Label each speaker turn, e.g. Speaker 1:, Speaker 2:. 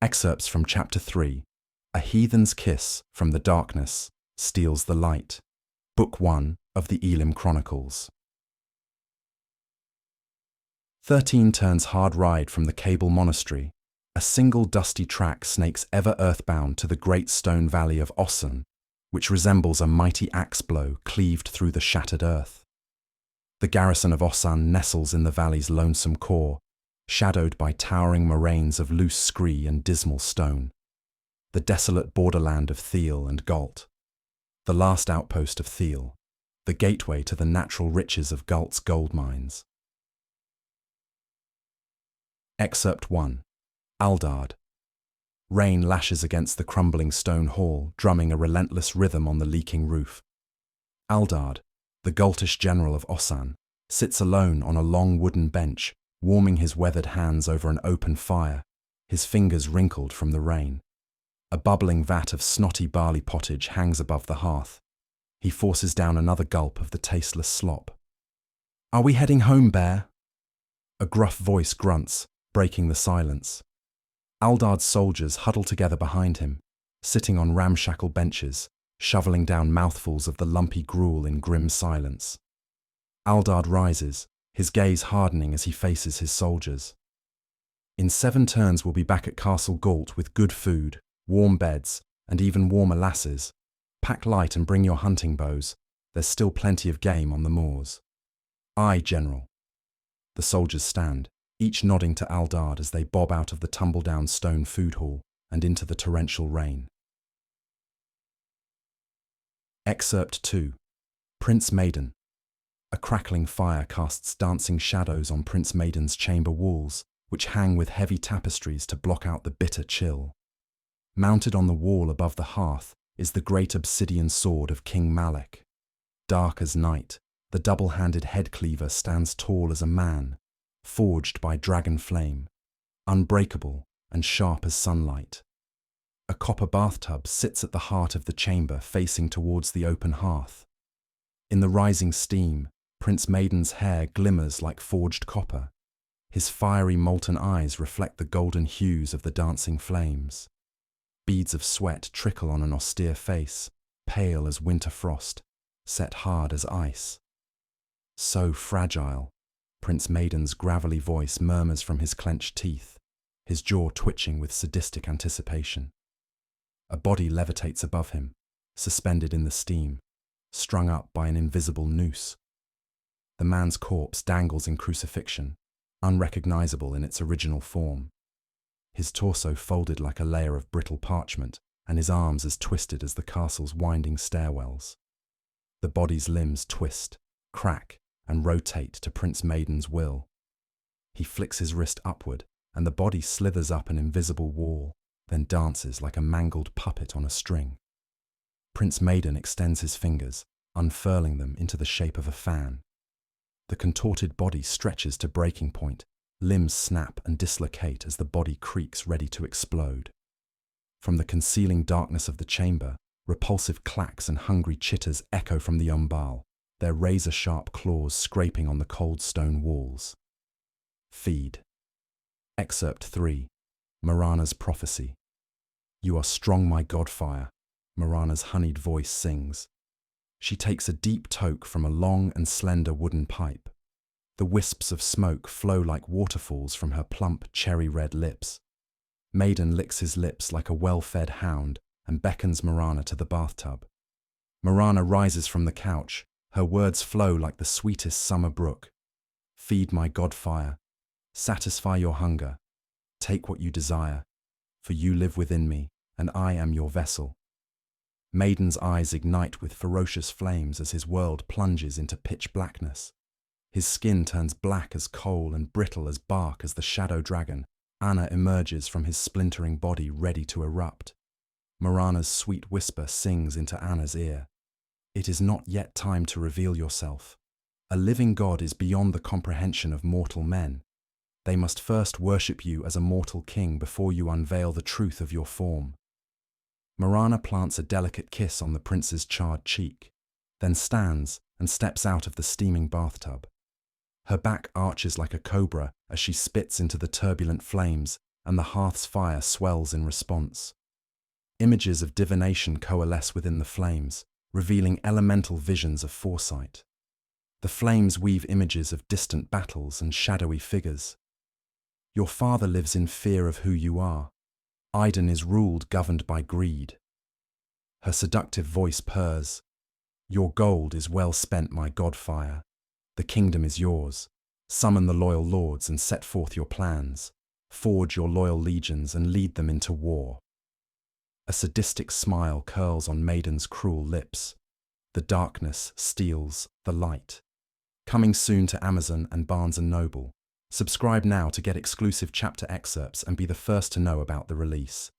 Speaker 1: Excerpts from Chapter 3, A Heathen's Kiss from the Darkness Steals the Light, Book 1 of the Elim Chronicles. 13 turns hard ride from the Cable Monastery. A single dusty track snakes ever earthbound to the great stone valley of Ossan, which resembles a mighty axe blow cleaved through the shattered earth. The garrison of Ossan nestles in the valley's lonesome core, shadowed by towering moraines of loose scree and dismal stone. The desolate borderland of Theil and Galt. The last outpost of Theil, the gateway to the natural riches of Galt's gold mines. Excerpt 1. Aldard. Rain lashes against the crumbling stone hall, drumming a relentless rhythm on the leaking roof. Aldard, the Galtish General of Ossan, sits alone on a long wooden bench, warming his weathered hands over an open fire, his fingers wrinkled from the rain. A bubbling vat of snotty barley pottage hangs above the hearth. He forces down another gulp of the tasteless slop. "Are we heading home, Bear?" A gruff voice grunts, breaking the silence. Aldard's soldiers huddle together behind him, sitting on ramshackle benches, shoveling down mouthfuls of the lumpy gruel in grim silence. Aldard rises, his gaze hardening as he faces his soldiers. "In 7 turns we'll be back at Castle Galt with good food, warm beds, and even warmer lasses. Pack light and bring your hunting bows. There's still plenty of game on the moors." "Aye, General." The soldiers stand, each nodding to Aldard as they bob out of the tumble-down stone food hall and into the torrential rain. Excerpt 2. Prince Maiden. A crackling fire casts dancing shadows on Prince Maiden's chamber walls, which hang with heavy tapestries to block out the bitter chill. Mounted on the wall above the hearth is the great obsidian sword of King Malek. Dark as night, the double-handed head-cleaver stands tall as a man, forged by dragon flame, unbreakable and sharp as sunlight. A copper bathtub sits at the heart of the chamber facing towards the open hearth. In the rising steam, Prince Maiden's hair glimmers like forged copper. His fiery molten eyes reflect the golden hues of the dancing flames. Beads of sweat trickle on an austere face, pale as winter frost, set hard as ice. "So fragile," Prince Maiden's gravelly voice murmurs from his clenched teeth, his jaw twitching with sadistic anticipation. A body levitates above him, suspended in the steam, strung up by an invisible noose. The man's corpse dangles in crucifixion, unrecognizable in its original form. His torso folded like a layer of brittle parchment, and his arms as twisted as the castle's winding stairwells. The body's limbs twist, crack, and rotate to Prince Maiden's will. He flicks his wrist upward, and the body slithers up an invisible wall, then dances like a mangled puppet on a string. Prince Maiden extends his fingers, unfurling them into the shape of a fan. The contorted body stretches to breaking point, limbs snap and dislocate as the body creaks ready to explode. From the concealing darkness of the chamber, repulsive clacks and hungry chitters echo from the umbal, their razor-sharp claws scraping on the cold stone walls. Feed. Excerpt 3. Morana's Prophecy. "You are strong, my godfire," Morana's honeyed voice sings. She takes a deep toke from a long and slender wooden pipe. The wisps of smoke flow like waterfalls from her plump, cherry-red lips. Maiden licks his lips like a well-fed hound and beckons Morana to the bathtub. Morana rises from the couch, her words flow like the sweetest summer brook. "Feed my godfire. Satisfy your hunger. Take what you desire, for you live within me, and I am your vessel." Maiden's eyes ignite with ferocious flames as his world plunges into pitch blackness. His skin turns black as coal and brittle as bark as the shadow dragon, Anna, emerges from his splintering body ready to erupt. Morana's sweet whisper sings into Anna's ear. "It is not yet time to reveal yourself. A living god is beyond the comprehension of mortal men. They must first worship you as a mortal king before you unveil the truth of your form." Morana plants a delicate kiss on the prince's charred cheek, then stands and steps out of the steaming bathtub. Her back arches like a cobra as she spits into the turbulent flames, and the hearth's fire swells in response. Images of divination coalesce within the flames, revealing elemental visions of foresight. The flames weave images of distant battles and shadowy figures. Your father lives in fear of who you are. Iden is ruled, governed by greed. Her seductive voice purrs. Your gold is well spent, my godfire. The kingdom is yours. Summon the loyal lords and set forth your plans. Forge your loyal legions and lead them into war. A sadistic smile curls on Maiden's cruel lips. The darkness steals the light. Coming soon to Amazon and Barnes & Noble. Subscribe now to get exclusive chapter excerpts and be the first to know about the release.